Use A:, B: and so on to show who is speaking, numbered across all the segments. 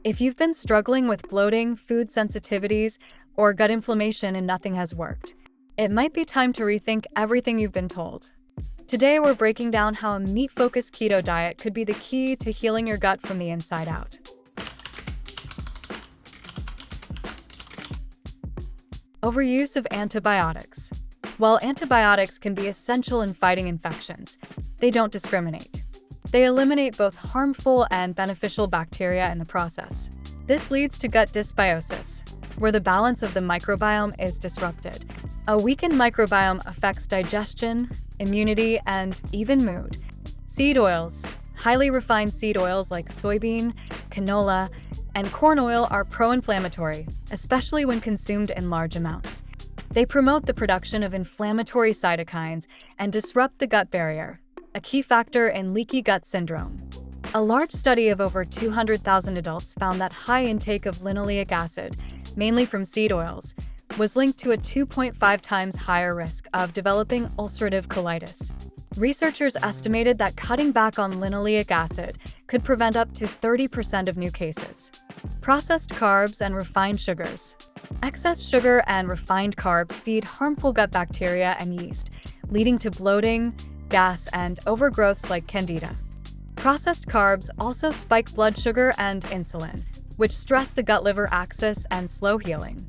A: If you've been struggling with bloating, food sensitivities, or gut inflammation and nothing has worked, it might be time to rethink everything you've been told. Today, we're breaking down how a meat-focused keto diet could be the key to healing your gut from the inside out. Overuse of antibiotics. While antibiotics can be essential in fighting infections, they don't discriminate. They eliminate both harmful and beneficial bacteria in the process. This leads to gut dysbiosis, where the balance of the microbiome is disrupted. A weakened microbiome affects digestion, immunity, and even mood. Seed oils. Highly refined seed oils like soybean, canola, and corn oil are pro-inflammatory, especially when consumed in large amounts. They promote the production of inflammatory cytokines and disrupt the gut barrier, a key factor in leaky gut syndrome. A large study of over 200,000 adults found that high intake of linoleic acid, mainly from seed oils, was linked to a 2.5 times higher risk of developing ulcerative colitis. Researchers estimated that cutting back on linoleic acid could prevent up to 30% of new cases. Processed carbs and refined sugars. Excess sugar and refined carbs feed harmful gut bacteria and yeast, leading to bloating, gas, and overgrowths like candida. Processed carbs also spike blood sugar and insulin, which stress the gut-liver axis and slow healing.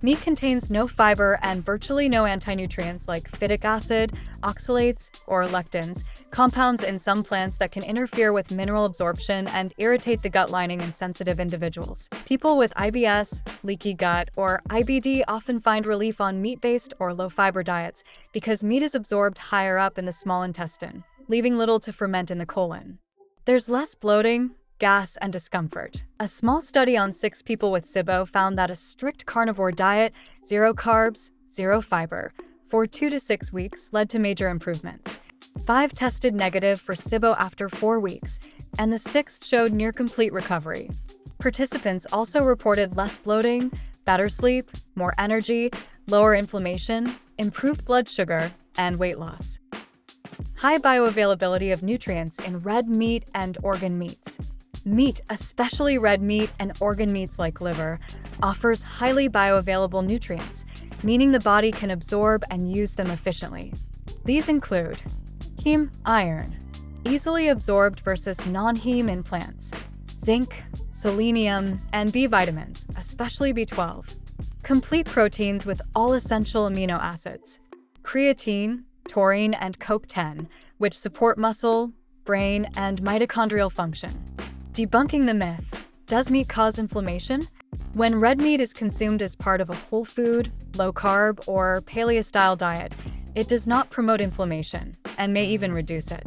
A: Meat contains no fiber and virtually no anti-nutrients like phytic acid, oxalates, or lectins, compounds in some plants that can interfere with mineral absorption and irritate the gut lining in sensitive individuals. People with IBS, leaky gut, or IBD often find relief on meat-based or low-fiber diets because meat is absorbed higher up in the small intestine, leaving little to ferment in the colon. There's less bloating, gas, and discomfort. A small study on 6 people with SIBO found that a strict carnivore diet, 0 carbs, 0 fiber, for 2 to 6 weeks led to major improvements. 5 tested negative for SIBO after 4 weeks, and the 6th showed near-complete recovery. Participants also reported less bloating, better sleep, more energy, lower inflammation, improved blood sugar, and weight loss. High bioavailability of nutrients in red meat and organ meats. Meat, especially red meat and organ meats like liver, offers highly bioavailable nutrients, meaning the body can absorb and use them efficiently. These include heme, iron, easily absorbed versus non-heme in plants, zinc, selenium, and B vitamins, especially B12, complete proteins with all essential amino acids, creatine, taurine, and CoQ10, which support muscle, brain, and mitochondrial function. Debunking the myth, does meat cause inflammation? When red meat is consumed as part of a whole food, low-carb, or paleo-style diet, it does not promote inflammation, and may even reduce it.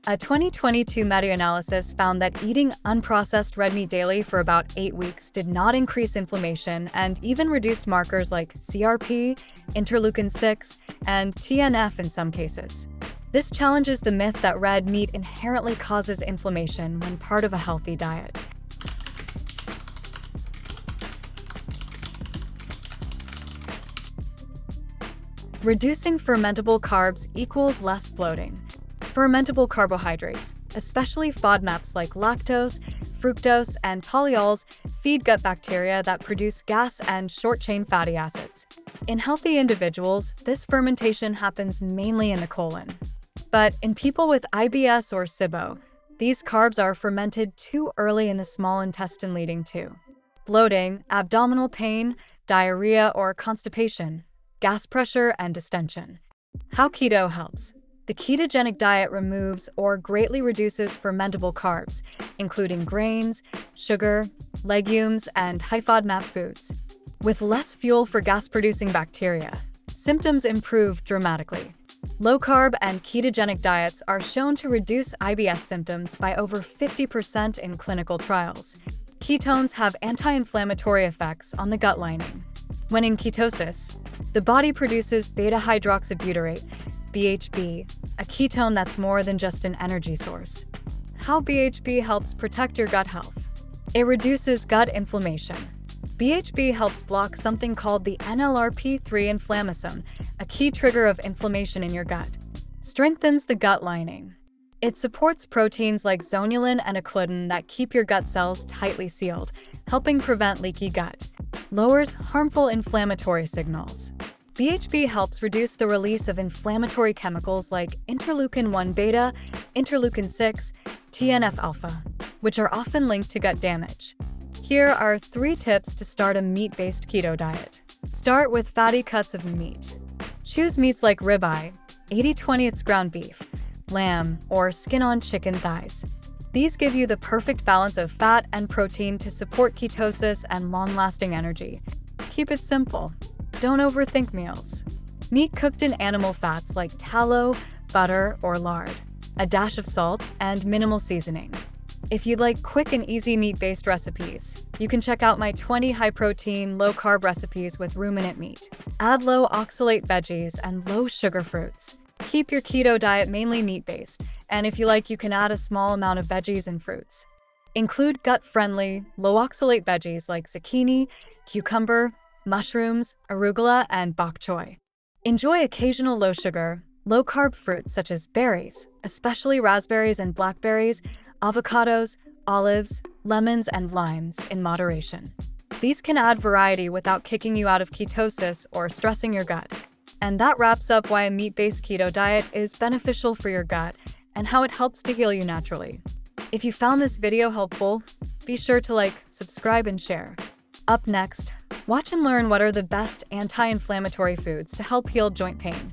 A: A 2022 meta-analysis found that eating unprocessed red meat daily for about 8 weeks did not increase inflammation and even reduced markers like CRP, interleukin-6, and TNF in some cases. This challenges the myth that red meat inherently causes inflammation when part of a healthy diet. Reducing fermentable carbs equals less bloating. Fermentable carbohydrates, especially FODMAPs like lactose, fructose, and polyols, feed gut bacteria that produce gas and short-chain fatty acids. In healthy individuals, this fermentation happens mainly in the colon. But in people with IBS or SIBO, these carbs are fermented too early in the small intestine, leading to bloating, abdominal pain, diarrhea or constipation, gas pressure, and distension. How keto helps. The ketogenic diet removes or greatly reduces fermentable carbs, including grains, sugar, legumes, and high FODMAP foods. With less fuel for gas-producing bacteria, symptoms improve dramatically. Low-carb and ketogenic diets are shown to reduce IBS symptoms by over 50% in clinical trials. Ketones have anti-inflammatory effects on the gut lining. When in ketosis, the body produces beta-hydroxybutyrate, BHB, a ketone that's more than just an energy source. How BHB helps protect your gut health. It reduces gut inflammation. BHB helps block something called the NLRP3 inflammasome, a key trigger of inflammation in your gut. Strengthens the gut lining. It supports proteins like zonulin and occludin that keep your gut cells tightly sealed, helping prevent leaky gut. Lowers harmful inflammatory signals. BHB helps reduce the release of inflammatory chemicals like interleukin-1 beta, interleukin-6, TNF-alpha, which are often linked to gut damage. Here are 3 tips to start a meat-based keto diet. Start with fatty cuts of meat. Choose meats like ribeye, 80/20 ground beef, lamb, or skin-on chicken thighs. These give you the perfect balance of fat and protein to support ketosis and long-lasting energy. Keep it simple. Don't overthink meals. Meat cooked in animal fats like tallow, butter, or lard, a dash of salt, and minimal seasoning. If you'd like quick and easy meat-based recipes, you can check out my 20 high-protein, low-carb recipes with ruminant meat. Add low oxalate veggies and low-sugar fruits. Keep your keto diet mainly meat-based, and if you like, you can add a small amount of veggies and fruits. Include gut-friendly, low-oxalate veggies like zucchini, cucumber, mushrooms, arugula, and bok choy. Enjoy occasional low-sugar, low-carb fruits such as berries, especially raspberries and blackberries, avocados, olives, lemons, and limes in moderation. These can add variety without kicking you out of ketosis or stressing your gut. And that wraps up why a meat-based keto diet is beneficial for your gut and how it helps to heal you naturally. If you found this video helpful, be sure to like, subscribe, and share. Up next, watch and learn what are the best anti-inflammatory foods to help heal joint pain,